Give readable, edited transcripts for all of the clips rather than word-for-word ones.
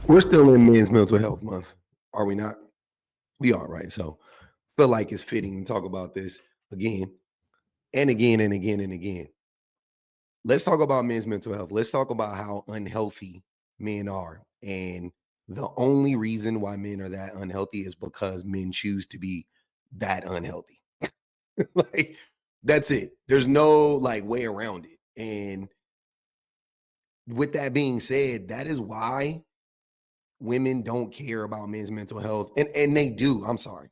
We're still in Men's Mental Health Month, are we not? We are, right? So feel like it's fitting to talk about this again and again and again and again. Let's talk about men's mental health. Let's talk about how unhealthy men are. And the only reason why men are that unhealthy is because men choose to be that unhealthy. Like, that's it. There's no like way around it. And with that being said, that is why women don't care about men's mental health. And they do. I'm sorry.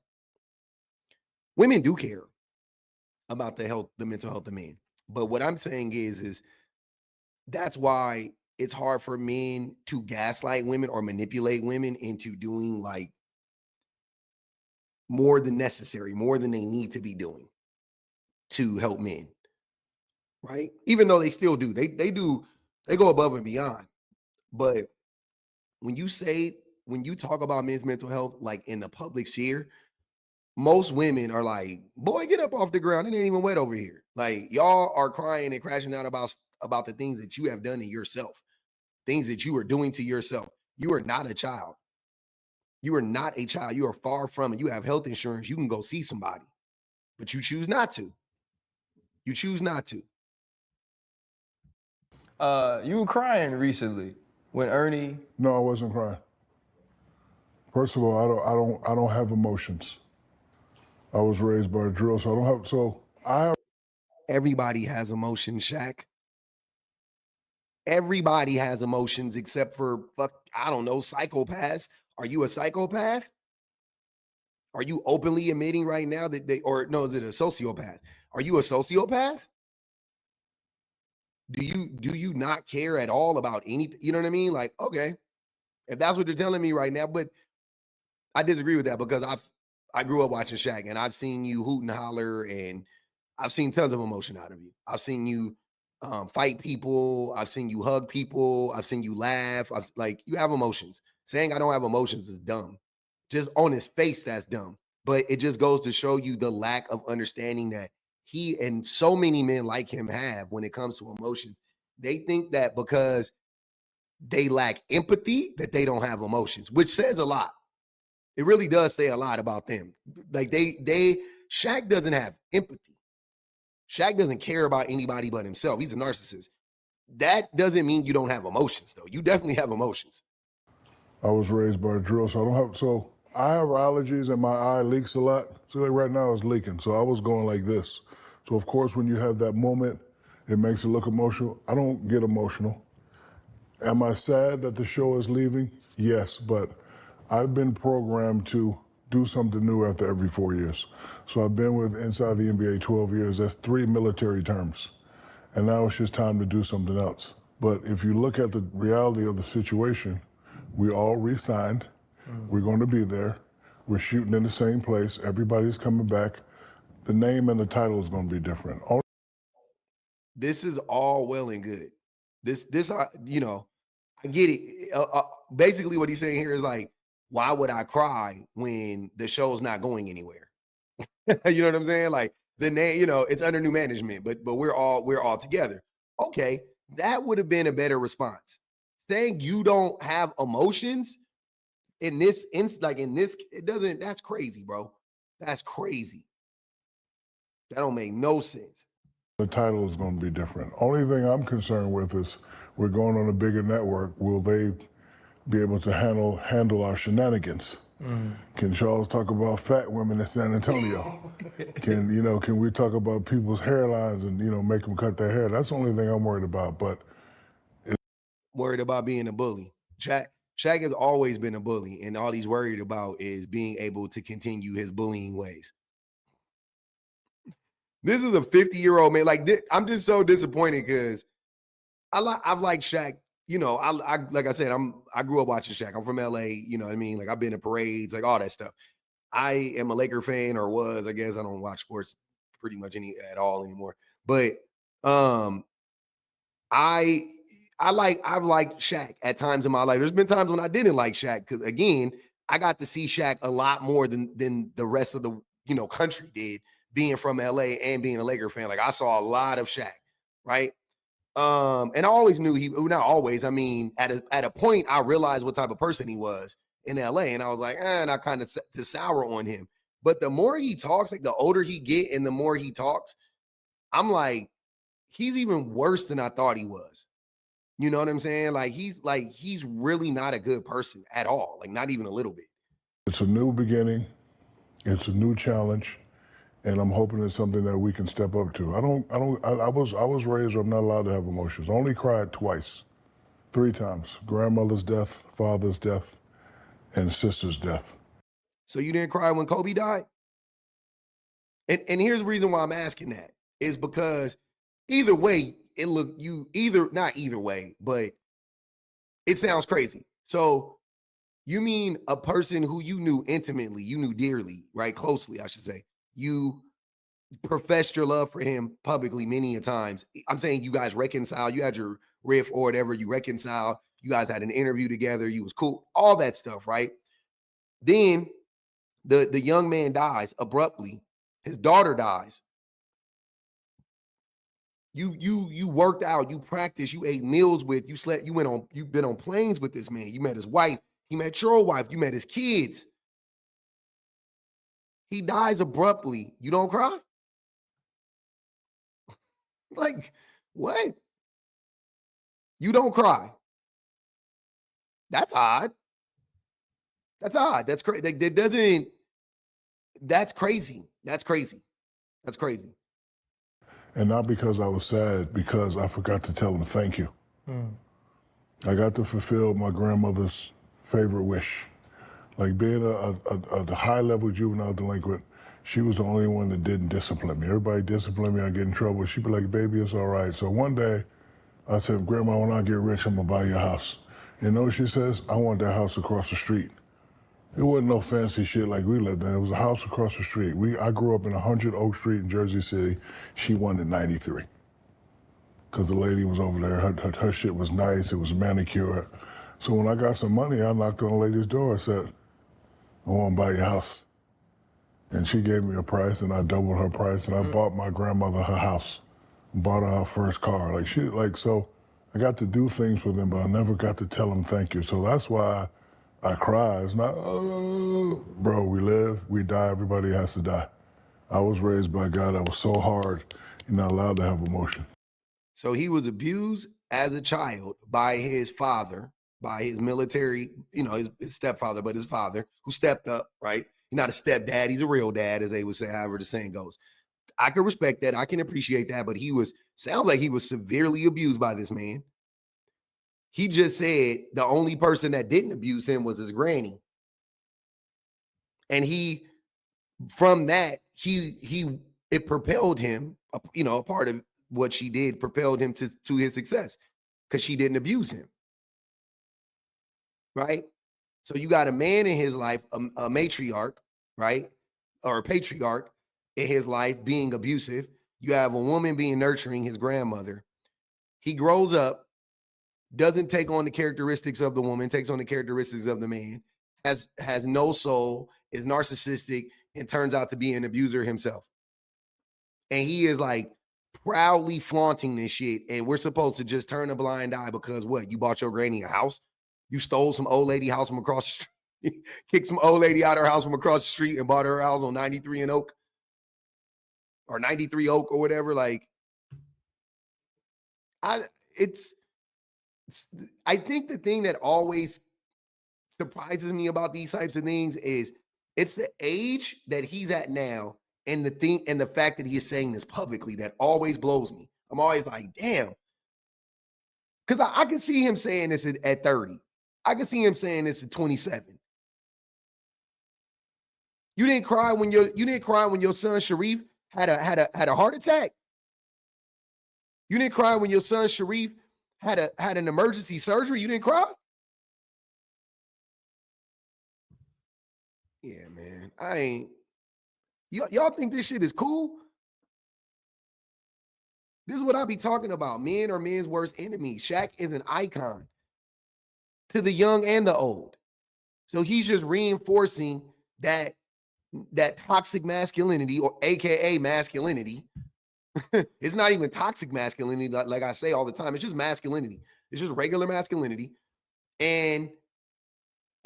Women do care about the mental health of men. But what I'm saying is that's why it's hard for men to gaslight women or manipulate women into doing like more than necessary, more than they need to be doing to help men, right? Even though they still do, they go above and beyond. But when you talk about men's mental health, like in the public sphere, most women are like, "Boy, get up off the ground. It ain't even wet over here." Like y'all are crying and crashing out about the things that you have done to yourself, things that you are doing to yourself. You are not a child. You are not a child. You are far from it. You have health insurance. You can go see somebody, but you choose not to. You choose not to. You were crying recently when Ernie. No, I wasn't crying. First of all, I don't have emotions. I was raised by a drill, so I don't have. So I. Everybody has emotions, Shaq. Everybody has emotions except for I don't know, psychopaths. Are you a psychopath? Are you openly admitting right now that or no, is it a sociopath? Are you a sociopath? Do you not care at all about anything? You know what I mean? Like, okay, if that's what you're telling me right now, but I disagree with that because I grew up watching Shaq and I've seen you hoot and holler and I've seen tons of emotion out of you. I've seen you fight people. I've seen you hug people. I've seen you laugh. Like you have emotions. Saying I don't have emotions is dumb. Just on his face, that's dumb. But it just goes to show you the lack of understanding that he and so many men like him have when it comes to emotions. They think that because they lack empathy, that they don't have emotions, which says a lot. It really does say a lot about them. Like Shaq doesn't have empathy. Shaq doesn't care about anybody but himself. He's a narcissist. That doesn't mean you don't have emotions, though. You definitely have emotions. I was raised by a drill, so I don't have. So I have allergies, and my eye leaks a lot. So like right now, it's leaking. So I was going like this. So of course, when you have that moment, it makes it look emotional. I don't get emotional. Am I sad that the show is leaving? Yes, but I've been programmed to do something new after every 4 years. So I've been with inside the NBA 12 years. That's 3 military terms. And now it's just time to do something else. But if you look at the reality of the situation, we all re-signed. We're going to be there. We're shooting in the same place. Everybody's coming back. The name and the title is going to be different. This is all well and good. I get it. Basically, what he's saying here is like, why would I cry when the show's not going anywhere? You know what I'm saying? Like the name, it's under new management, but we're all together. Okay, that would have been a better response. Saying you don't have emotions in this, it doesn't. That's crazy, bro. That's crazy. That don't make no sense. The title is going to be different. Only thing I'm concerned with is we're going on a bigger network. Will they be able to handle our shenanigans? Can Charles talk about fat women in San Antonio? Can we talk about people's hairlines and make them cut their hair? That's the only thing I'm worried about. But Worried about being a bully. Shaq has always been a bully, and all he's worried about is being able to continue his bullying ways. This is a 50-year-old man. Like I'm just so disappointed because I've liked Shaq. I like I said, I grew up watching Shaq. I'm from LA. You know what I mean? Like I've been to parades, like all that stuff. I am a Laker fan, or was. I guess I don't watch sports pretty much any at all anymore. But um, I I've liked Shaq at times in my life. There's been times when I didn't like Shaq because again, I got to see Shaq a lot more than the rest of the country did, being from LA and being a Laker fan. Like I saw a lot of Shaq, right? And I always knew not always. I mean, at a point, I realized what type of person he was in LA, and I was like, and I kind of set to sour on him. But the more he talks, like the older he get, and the more he talks, I'm like, he's even worse than I thought he was. You know what I'm saying? Like he's really not a good person at all. Like not even a little bit. It's a new beginning. It's a new challenge. And I'm hoping it's something that we can step up to. I was raised where I'm not allowed to have emotions. I only cried twice, 3 times. Grandmother's death, father's death, and sister's death. So you didn't cry when Kobe died? And here's the reason why I'm asking that is because either way, not either way, but it sounds crazy. So you mean a person who you knew intimately, you knew dearly, right? Closely, I should say. You professed your love for him publicly many a times. I'm saying you guys reconciled, you had your riff or whatever, you reconciled, you guys had an interview together, you was cool, all that stuff, right? Then the young man dies abruptly. His daughter dies. You worked out, you practiced, you ate meals with, you slept, you've been on planes with this man. You met his wife, he met your wife, you met his kids. He dies abruptly. You don't cry? Like, what? You don't cry. That's odd. That's odd. That's crazy. That doesn't, that's crazy. That's crazy. That's crazy. And not because I was sad, because I forgot to tell him thank you. I got to fulfill my grandmother's favorite wish. Like being a high-level juvenile delinquent, she was the only one that didn't discipline me. Everybody disciplined me, I get in trouble. She'd be like, baby, it's all right. So one day, I said, Grandma, when I get rich, I'm gonna buy you a house. You know what she says? I want that house across the street. It wasn't no fancy shit like we lived in. It was a house across the street. I grew up in 100 Oak Street in Jersey City. She wanted 93. Because the lady was over there. Her shit was nice. It was manicured. So when I got some money, I knocked on the lady's door. I said, I want to buy your house. And she gave me a price, and I doubled her price, and I bought my grandmother her house. Bought her first car. So I got to do things for them, but I never got to tell them thank you. So that's why I cry. It's not, oh, bro, we live, we die, everybody has to die. I was raised by a guy that was so hard, you're not allowed to have emotion. So he was abused as a child by his father, by his military, his stepfather, but his father, who stepped up, right? He's not a stepdad, he's a real dad, as they would say, however the saying goes. I can respect that, I can appreciate that, but sounds like he was severely abused by this man. He just said the only person that didn't abuse him was his granny. And from that, it propelled him, a part of what she did propelled him to his success because she didn't abuse him. Right? So you got a man in his life, a matriarch, right? Or a patriarch in his life being abusive. You have a woman being nurturing, his grandmother. He grows up, doesn't take on the characteristics of the woman, takes on the characteristics of the man, has no soul, is narcissistic, and turns out to be an abuser himself. And he is like proudly flaunting this shit. And we're supposed to just turn a blind eye because what? You bought your granny a house? You stole some old lady house from across the street, kicked some old lady out of her house from across the street and bought her house on 93 and Oak or 93 Oak or whatever. Like, I think the thing that always surprises me about these types of things is it's the age that he's at now and the fact that he is saying this publicly that always blows me. I'm always like, damn. Because I can see him saying this at 30. I can see him saying this at 27. You didn't cry when your son Sharif had a heart attack. You didn't cry when your son Sharif had an emergency surgery. You didn't cry. Yeah, man. Y'all think this shit is cool? This is what I be talking about. Men are men's worst enemies. Shaq is an icon to the young and the old. So he's just reinforcing that toxic masculinity, or AKA masculinity, It's not even toxic masculinity, like I say all the time. It's just masculinity. It's just regular masculinity. And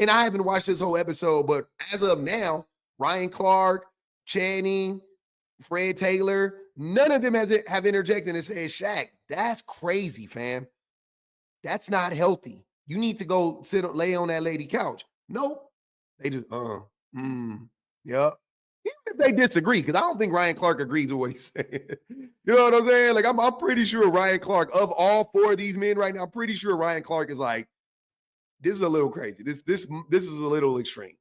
I haven't watched this whole episode, but as of now, Ryan Clark, Channing, Fred Taylor, none of them have interjected and said, Shaq, that's crazy, fam. That's not healthy. You need to go lay on that lady couch. Nope. They just, yep. Even if they disagree, because I don't think Ryan Clark agrees with what he's saying. You know what I'm saying? Like, I'm pretty sure Ryan Clark, of all four of these men right now, I'm pretty sure Ryan Clark is like, this is a little crazy. This is a little extreme.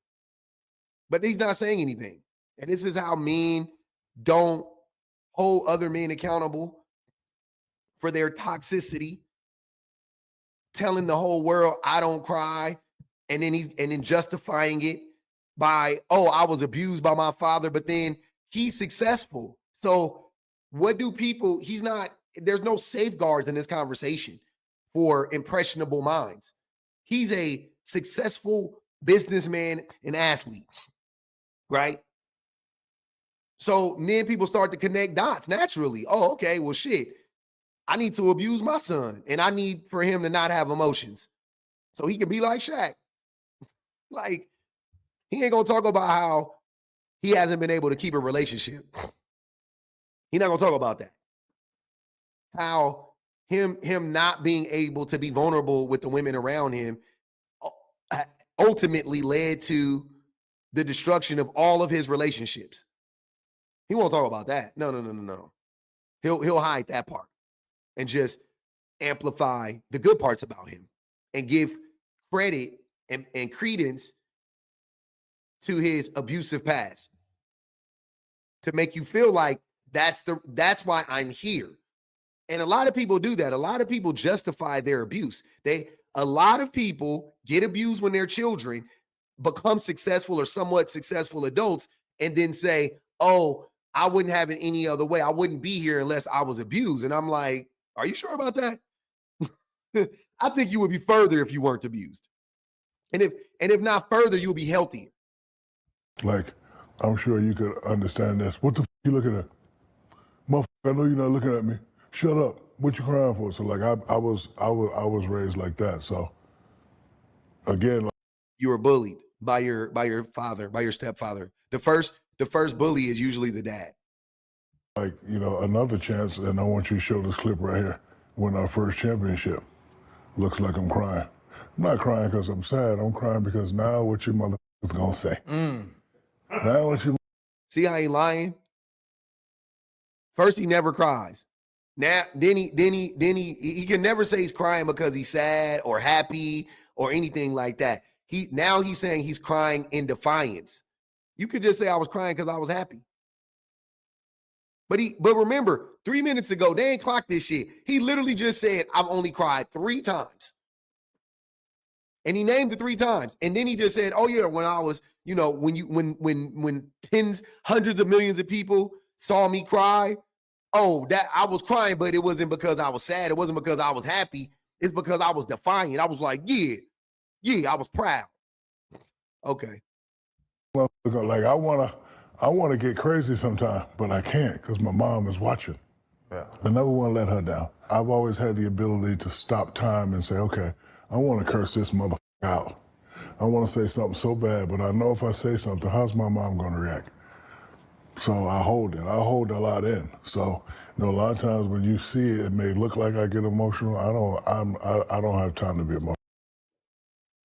But he's not saying anything. And this is how men don't hold other men accountable for their toxicity, telling the whole world, I don't cry, and then justifying it by, oh, I was abused by my father, but then he's successful. So what do people, there's no safeguards in this conversation for impressionable minds. He's a successful businessman and athlete, right? So then people start to connect dots naturally. Oh, okay, well, shit, I need to abuse my son, and I need for him to not have emotions so he can be like Shaq. Like, he ain't gonna talk about how he hasn't been able to keep a relationship. He's not gonna talk about that. How him not being able to be vulnerable with the women around him ultimately led to the destruction of all of his relationships. He won't talk about that. No. He'll hide that part and just amplify the good parts about him and give credit and credence to his abusive past to make you feel like that's why I'm here. And a lot of people do that. A lot of people justify their abuse. A lot of people get abused when they're children, become successful or somewhat successful adults, and then say, oh, I wouldn't have it any other way. I wouldn't be here unless I was abused. And I'm like, are you sure about that? I think you would be further if you weren't abused. And if not further, you'll be healthier. Like, I'm sure you could understand this. What the f you looking at? Motherfucker, I know you're not looking at me. Shut up. What you crying for? So like I was raised like that. So again, like, you were bullied by your father, by your stepfather. The first bully is usually the dad. Like, you know, another chance, and I want you to show this clip right here. Win our first championship. Looks like I'm crying. I'm not crying because I'm sad. I'm crying because now what your mother is gonna say. Now what you see how he lying? First, he never cries. Now, then he can never say he's crying because he's sad or happy or anything like that. He's saying he's crying in defiance. You could just say I was crying because I was happy. But remember, 3 minutes ago, they ain't clocked this shit. He literally just said, I've only cried 3 times. And he named it 3 times. And then he just said, oh yeah, when I was, you know, when tens, hundreds of millions of people saw me cry, oh, that I was crying, but it wasn't because I was sad. It wasn't because I was happy. It's because I was defiant. I was like, yeah, I was proud. Okay. Well, like I wanna get crazy sometime, but I can't because my mom is watching. Yeah. I never want to let her down. I've always had the ability to stop time and say, okay, I want to curse this motherfucker out. I want to say something so bad, but I know if I say something, how's my mom going to react? So I hold it. I hold a lot in. So, you know, a lot of times when you see it, it may look like I get emotional. I don't have time to be emotional.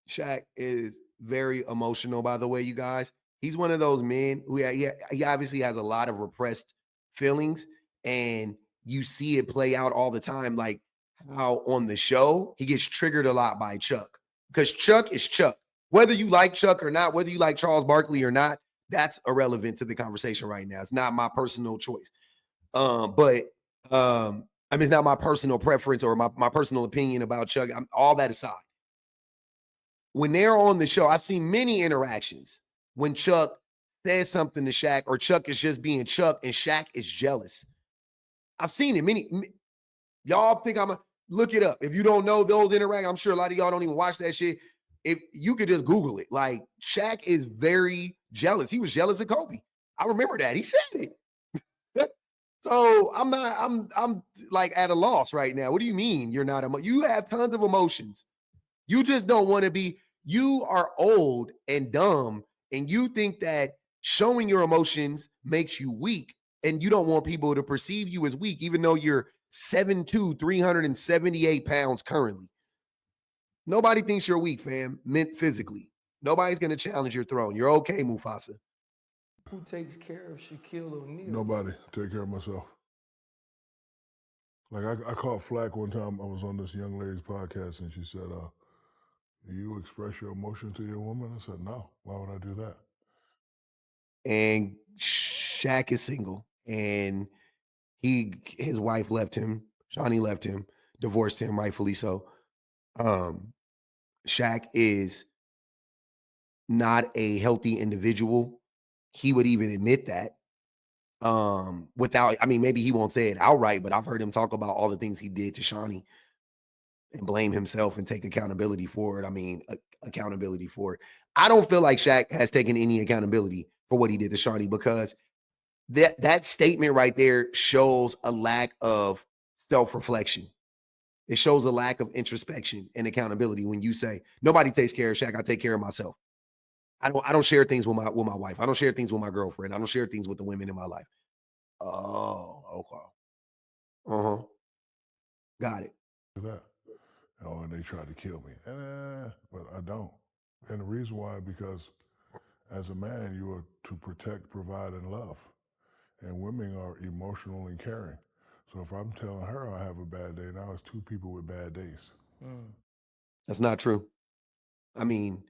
Shaq is very emotional, by the way, you guys. He's one of those men who he obviously has a lot of repressed feelings, and you see it play out all the time. Like how on the show, he gets triggered a lot by Chuck because Chuck is Chuck. Whether you like Chuck or not, whether you like Charles Barkley or not, that's irrelevant to the conversation right now. It's not my personal choice. But I mean, it's not my personal preference or my personal opinion about Chuck. All that aside, when they're on the show, I've seen many interactions when Chuck says something to Shaq or Chuck is just being Chuck and Shaq is jealous. I've seen it. Y'all think look it up. If you don't know those interactions, I'm sure a lot of y'all don't even watch that shit. If you could just Google it, like Shaq is very jealous. He was jealous of Kobe. I remember that. He said it. So I'm like at a loss right now. What do you mean you're not you have tons of emotions. You just don't want to be, you are old and dumb, and you think that showing your emotions makes you weak, and you don't want people to perceive you as weak, even though you're 7'2", 378 pounds currently. Nobody thinks you're weak, fam, meant physically. Nobody's going to challenge your throne. You're okay, Mufasa. Who takes care of Shaquille O'Neal? Nobody. Take care of myself. Like I caught flack one time. I was on this young lady's podcast, and she said, "Do you express your emotion to your woman?" I said, "No. Why would I do that?" And Shaq is single, and his wife left him. Shawnee left him, divorced him, rightfully so. Shaq is not a healthy individual. He would even admit that. Without, I mean, maybe he won't say it outright, but I've heard him talk about all the things he did to Shawnee and blame himself and take accountability for it. I mean, accountability for it. I don't feel like Shaq has taken any accountability for what he did to Shawnee, because that statement right there shows a lack of self-reflection. It shows a lack of introspection and accountability when you say, nobody takes care of Shaq, I take care of myself. I don't share things with my wife. I don't share things with my girlfriend. I don't share things with the women in my life. Oh, okay. Uh-huh. Got it. That. Oh, and they tried to kill me. But I don't. And the reason why, because as a man, you are to protect, provide, and love. And women are emotional and caring. So if I'm telling her I have a bad day, now it's two people with bad days. That's not true. I mean,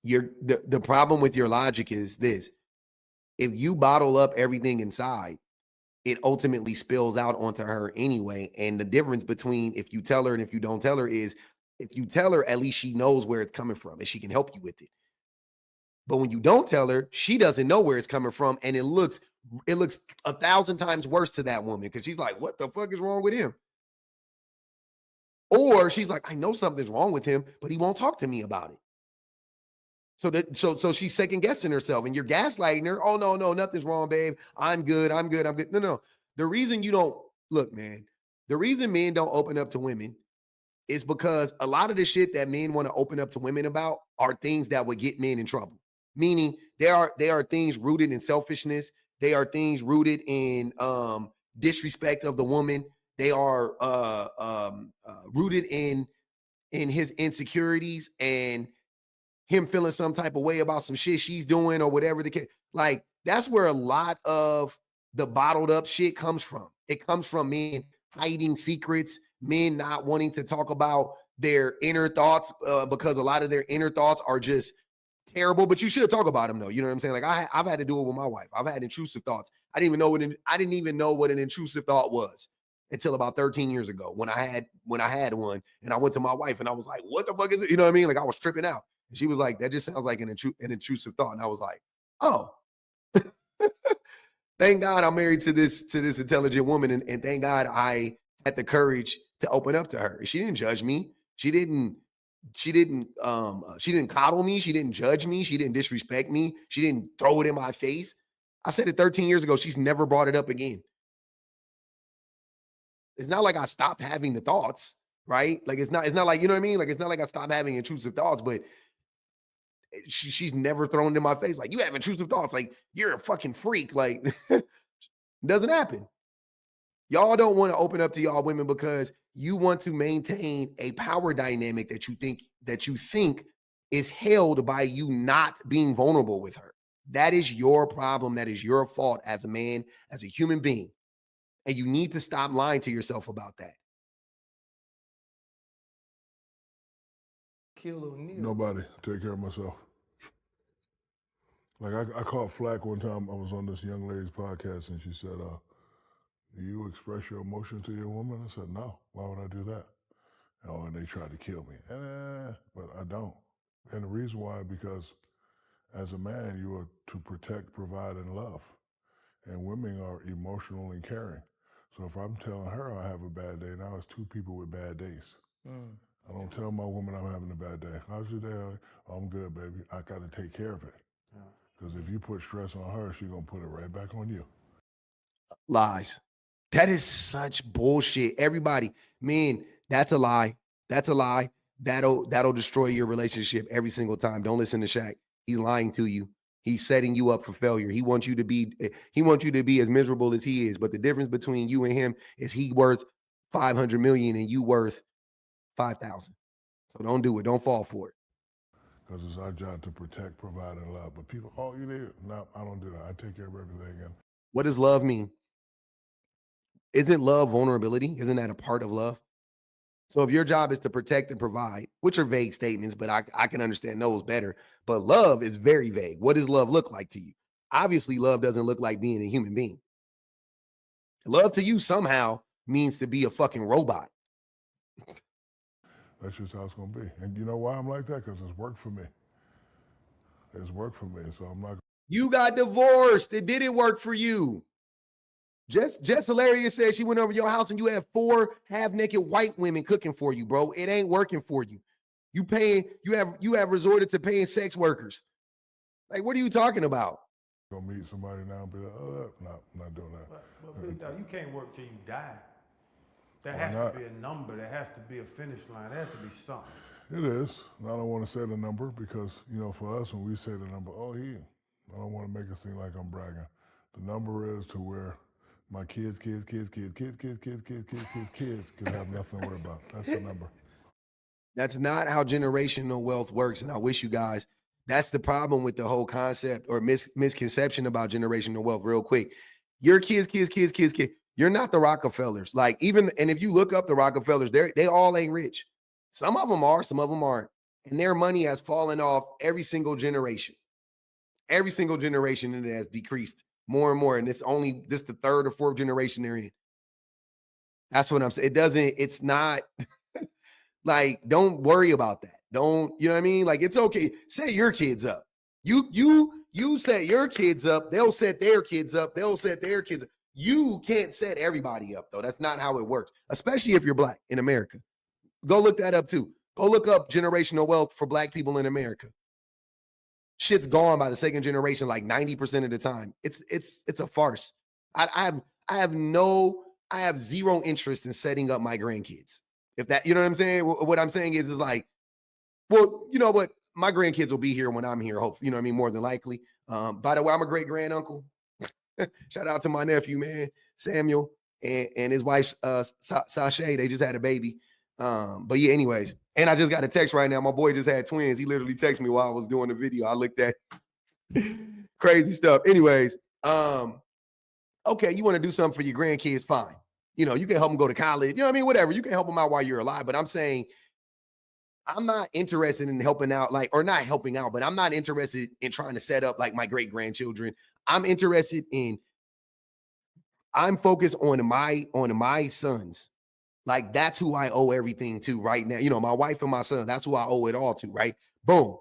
the problem with your logic is this. If you bottle up everything inside, it ultimately spills out onto her anyway. And the difference between if you tell her and if you don't tell her is, if you tell her, at least she knows where it's coming from and she can help you with it. But when you don't tell her, she doesn't know where it's coming from, and it looks 1,000 times worse to that woman, because she's like, what the fuck is wrong with him? Or she's like, I know something's wrong with him, but he won't talk to me about it. So she's second guessing herself, and you're gaslighting her. Oh, no, nothing's wrong, babe. I'm good. No. The reason you don't, look, man, the reason men don't open up to women is because a lot of the shit that men want to open up to women about are things that would get men in trouble. Meaning they are things rooted in selfishness. They are things rooted in disrespect of the woman. They are rooted in his insecurities and him feeling some type of way about some shit she's doing or whatever the case. Like, that's where a lot of the bottled up shit comes from. It comes from men hiding secrets, men not wanting to talk about their inner thoughts because a lot of their inner thoughts are just terrible. But you should talk about them, though. You know what I'm saying? Like, I've had to do it with my wife. I've had intrusive thoughts. I didn't even know what an intrusive thought was until about 13 years ago when I had one, and I went to my wife and I was like, what the fuck is it? You know what I mean? Like, I was tripping out. And she was like, that just sounds like an intrusive thought. And I was like, oh, thank God I'm married to this intelligent woman. And thank God I had the courage to open up to her. She didn't judge me. She didn't coddle me. She didn't judge me. She didn't disrespect me. She didn't throw it in my face. I said it 13 years ago. She's never brought it up again. It's not like I stopped having the thoughts, right? Like, it's not like, you know what I mean? Like, it's not like I stopped having intrusive thoughts, but she's never thrown it in my face. Like, you have intrusive thoughts. Like, you're a fucking freak. Like, doesn't happen. Y'all don't want to open up to y'all women because you want to maintain a power dynamic that you think is held by you not being vulnerable with her. That is your problem. That is your fault as a man, as a human being. And you need to stop lying to yourself about that. Nobody. Take care of myself. Like I caught flack one time. I was on this young lady's podcast, and she said, do you express your emotion to your woman? I said, no. Why would I do that? Oh, and they tried to kill me. But I don't. And the reason why, because as a man, you are to protect, provide, and love. And women are emotional and caring. So if I'm telling her I have a bad day, now it's two people with bad days. I don't tell my woman I'm having a bad day. How's your day? Oh, I'm good, baby. I got to take care of it. Because if you put stress on her, she's going to put it right back on you. Lies. That is such bullshit. Everybody, man, that's a lie. That's a lie. That'll destroy your relationship every single time. Don't listen to Shaq. He's lying to you. He's setting you up for failure. He wants you to be as miserable as he is. But the difference between you and him is he worth 500 million and you worth 5,000. So don't do it. Don't fall for it. Because it's our job to protect, provide, and love. But people, oh, you need, no, I don't do that. I take care of everything. And What does love mean? Isn't love vulnerability? Isn't that a part of love? So if your job is to protect and provide, which are vague statements, but I can understand those better. But love is very vague. What does love look like to you? Obviously, love doesn't look like being a human being. Love to you somehow means to be a fucking robot. that's just how it's going to be. And you know why I'm like that? Because it's worked for me. It's worked for me. So I'm not. You got divorced. It didn't work for you. Jess Hilarious says she went over your house and you have 4 half-naked white women cooking for you, bro. It ain't working for you. You have resorted to paying sex workers. Like, what are you talking about? Gonna meet somebody now and be like, oh, no, I'm not doing that. But Big Dog, you can't work till you die. There Why has not? to be a number. There has to be a finish line. There has to be something. It is. And I don't want to say the number because, you know, for us, when we say the number, I don't want to make it seem like I'm bragging. The number is to where my kids can have nothing to worry about. That's the number. That's not how generational wealth works. And I wish you guys, that's the problem with the whole concept or misconception about generational wealth. Real quick, your kids. You're not the Rockefellers. Like, even, and if you look up the Rockefellers, they all ain't rich. Some of them are, some of them aren't. And their money has fallen off every single generation. Every single generation, and it has decreased more and more. And it's only this the 3rd or 4th generation they're in. That's what I'm saying. It's not like, don't worry about that. Don't, you know what I mean? Like, it's okay. Set your kids up. You set your kids up. They'll set their kids up. They'll set their kids up. You can't set everybody up, though. That's not how it works, especially if you're Black in America. Go look that up, too. Go look up generational wealth for Black people in America. Shit's gone by the 2nd generation like 90% of the time. It's a farce. I have zero interest in setting up my grandkids. If that, you know what I'm saying? What I'm saying is like, well, you know what? My grandkids will be here when I'm here, hopefully, you know what I mean? More than likely. By the way, I'm a great grand uncle. Shout out to my nephew, man, Samuel, and his wife, Sashay. They just had a baby. But yeah, anyways. And I just got a text right now. My boy just had twins. He literally texted me while I was doing the video. I looked at crazy stuff. Anyways, okay, you want to do something for your grandkids, fine. You know, you can help them go to college. You know what I mean? Whatever. You can help them out while you're alive. But I'm saying, I'm not interested in helping out, like, or not helping out, but I'm not interested in trying to set up like my great grandchildren. I'm focused on my sons. Like, that's who I owe everything to right now. You know, my wife and my son, that's who I owe it all to, right? Boom.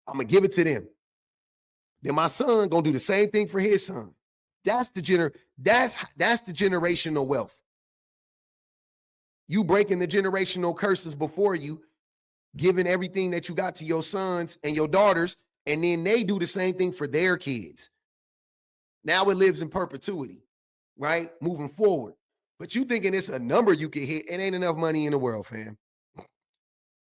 I'm going to give it to them. Then my son going to do the same thing for his son. That's the generational wealth. You breaking the generational curses before you, giving everything that you got to your sons and your daughters, and then they do the same thing for their kids. Now it lives in perpetuity, right? Moving forward. But you thinking it's a number you can hit. It ain't enough money in the world, fam.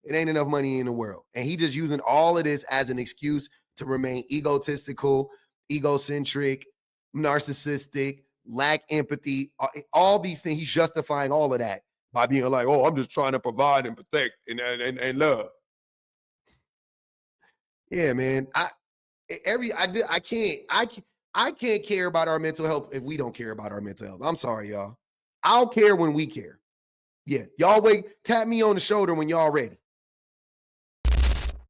It ain't enough money in the world. And he just using all of this as an excuse to remain egotistical, egocentric, narcissistic, lack empathy, all these things. He's justifying all of that by being like, oh, I'm just trying to provide and protect and love. Yeah, man. I can't care about our mental health if we don't care about our mental health. I'm sorry, y'all. I'll care when we care. Yeah, y'all tap me on the shoulder when y'all ready.